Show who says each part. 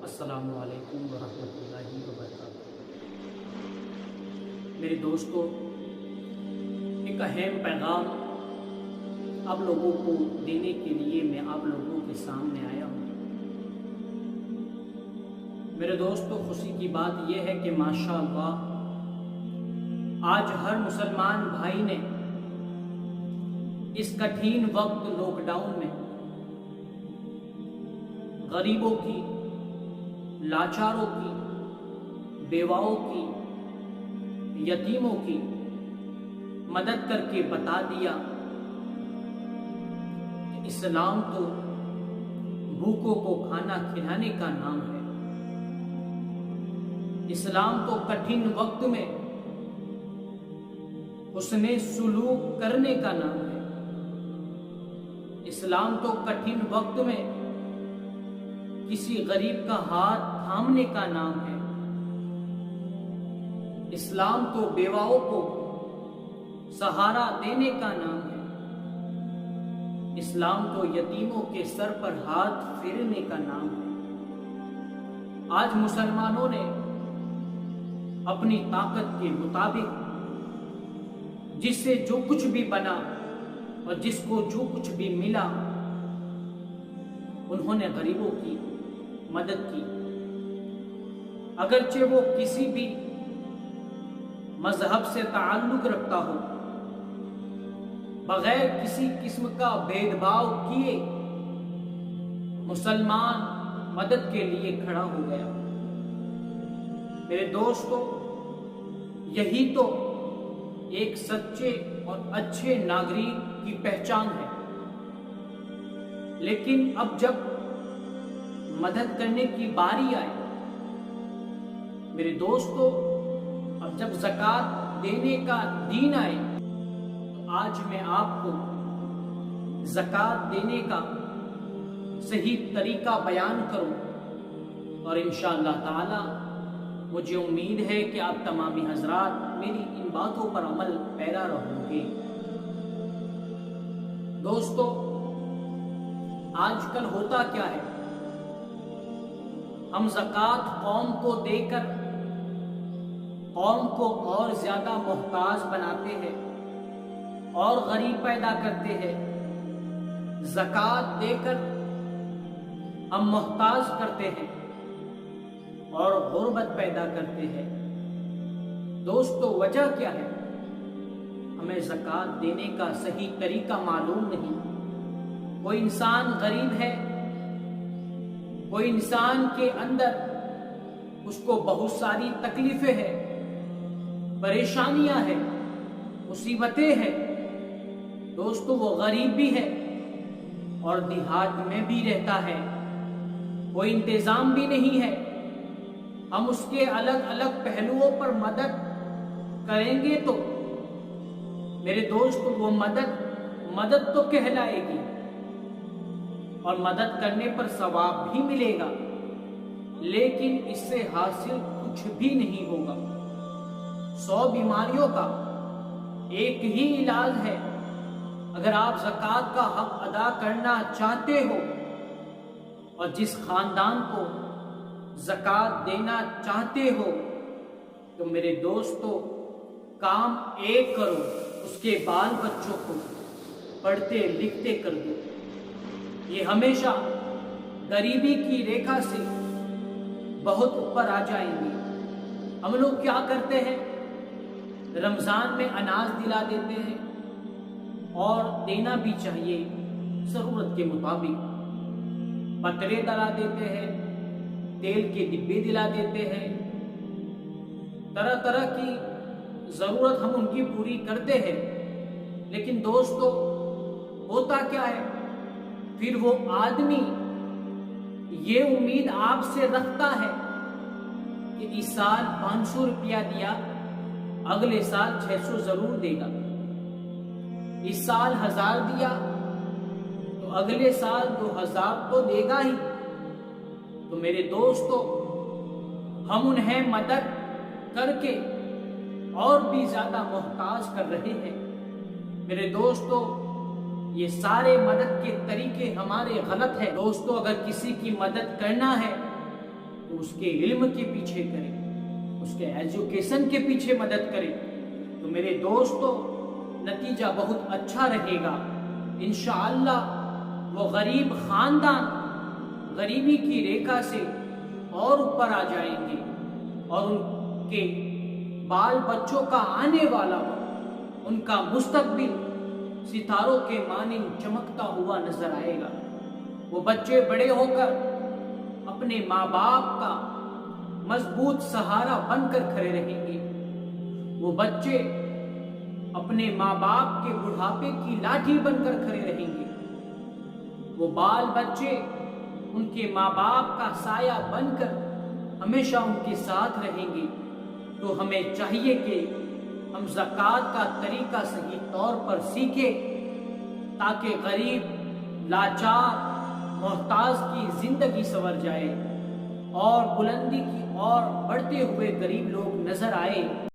Speaker 1: السلام علیکم ورحمۃ اللہ وبرکاتہ۔ میرے دوستو، ایک اہم پیغام آپ لوگوں کو دینے کے لیے میں آپ لوگوں کے سامنے آیا ہوں۔ میرے دوستو، خوشی کی بات یہ ہے کہ ماشاءاللہ آج ہر مسلمان بھائی نے اس کٹھین وقت لاک ڈاؤن میں غریبوں کی، لاچاروں کی، بیواؤں کی، یتیموں کی مدد کر کے بتا دیا کہ اسلام تو بھوکوں کو کھانا کھلانے کا نام ہے۔ اسلام تو کٹھن وقت میں حسن سلوک کرنے کا نام ہے۔ اسلام تو کٹھن وقت میں کسی غریب کا ہاتھ تھامنے کا نام ہے۔ اسلام تو بیواؤں کو سہارا دینے کا نام ہے۔ اسلام تو یتیموں کے سر پر ہاتھ پھیرنے کا نام ہے۔ آج مسلمانوں نے اپنی طاقت کے مطابق جس سے جو کچھ بھی بنا اور جس کو جو کچھ بھی ملا، انہوں نے غریبوں کی مدد کی، اگرچہ وہ کسی بھی مذہب سے تعلق رکھتا ہو، بغیر کسی قسم کا بھید بھاؤ کیے مسلمان مدد کے لیے کھڑا ہو گیا۔ میرے دوستو، یہی تو ایک سچے اور اچھے ناگرک کی پہچان ہے۔ لیکن اب جب مدد کرنے کی باری آئے، میرے دوستو، اب جب زکوٰۃ دینے کا دن آئے، تو آج میں آپ کو زکوٰۃ دینے کا صحیح طریقہ بیان کروں، اور انشاءاللہ تعالی مجھے امید ہے کہ آپ تمامی حضرات میری ان باتوں پر عمل پیرا رہو گے۔ دوستو، آج کل ہوتا کیا ہے، ہم زکوٰۃ قوم کو دے کر قوم کو اور زیادہ محتاج بناتے ہیں اور غریب پیدا کرتے ہیں۔ زکوٰۃ دے کر ہم محتاج کرتے ہیں اور غربت پیدا کرتے ہیں۔ دوستو، وجہ کیا ہے؟ ہمیں زکوٰۃ دینے کا صحیح طریقہ معلوم نہیں۔ کوئی انسان غریب ہے، کوئی انسان کے اندر اس کو بہت ساری تکلیفیں ہیں، پریشانیاں ہیں، مصیبتیں ہیں۔ دوستو، وہ غریب بھی ہے اور دیہات میں بھی رہتا ہے، کوئی انتظام بھی نہیں ہے۔ ہم اس کے الگ الگ پہلوؤں پر مدد کریں گے تو میرے دوست وہ مدد تو کہلائے گی، اور مدد کرنے پر ثواب بھی ملے گا، لیکن اس سے حاصل کچھ بھی نہیں ہوگا۔ 100 بیماریوں کا ایک ہی علاج ہے۔ اگر آپ زکوٰۃ کا حق ادا کرنا چاہتے ہو اور جس خاندان کو زکوٰۃ دینا چاہتے ہو، تو میرے دوستو کام ایک کرو، اس کے بال بچوں کو پڑھتے لکھتے کر دو۔ یہ ہمیشہ غریبی کی ریکھا سے بہت اوپر آ جائیں گے۔ ہم لوگ کیا کرتے ہیں؟ رمضان میں اناج دلا دیتے ہیں، اور دینا بھی چاہیے ضرورت کے مطابق۔ پترے دلا دیتے ہیں، تیل کے ڈبے دلا دیتے ہیں، طرح طرح کی ضرورت ہم ان کی پوری کرتے ہیں۔ لیکن دوستو، ہوتا کیا ہے؟ پھر وہ آدمی یہ امید آپ سے رکھتا ہے کہ اس سال 500 روپیہ دیا، اگلے سال 600 ضرور دے گا۔ اس سال 1000 دیا تو اگلے سال 2000 تو دے گا ہی۔ تو میرے دوستو، ہم انہیں مدد کر کے اور بھی زیادہ محتاج کر رہے ہیں۔ میرے دوستو، یہ سارے مدد کے طریقے ہمارے غلط ہیں۔ دوستو، اگر کسی کی مدد کرنا ہے تو اس کے علم کے پیچھے کرے، اس کے ایجوکیشن کے پیچھے مدد کرے، تو میرے دوستو نتیجہ بہت اچھا رہے گا۔ انشاءاللہ وہ غریب خاندان غریبی کی ریکھا سے اور اوپر آ جائیں گے، اور ان کے بال بچوں کا آنے والا وقت، ان کا مستقبل ستاروں کے مانند چمکتا ہوا نظر آئے گا۔ وہ بچے بڑے ہو کر اپنے ماں باپ کا مضبوط سہارا بن کر کھڑے رہیں گے۔ وہ بچے اپنے ماں باپ کے بڑھاپے کی لاٹھی بن کر کھڑے رہیں گے۔ وہ بال بچے ان کے ماں باپ کا سایہ بن کر ہمیشہ ان کے ساتھ رہیں گے۔ تو ہمیں چاہیے کہ ہم زکوٰۃ کا طریقہ صحیح طور پر سیکھیں، تاکہ غریب، لاچار، محتاج کی زندگی سنور جائے اور بلندی کی اور بڑھتے ہوئے غریب لوگ نظر آئے۔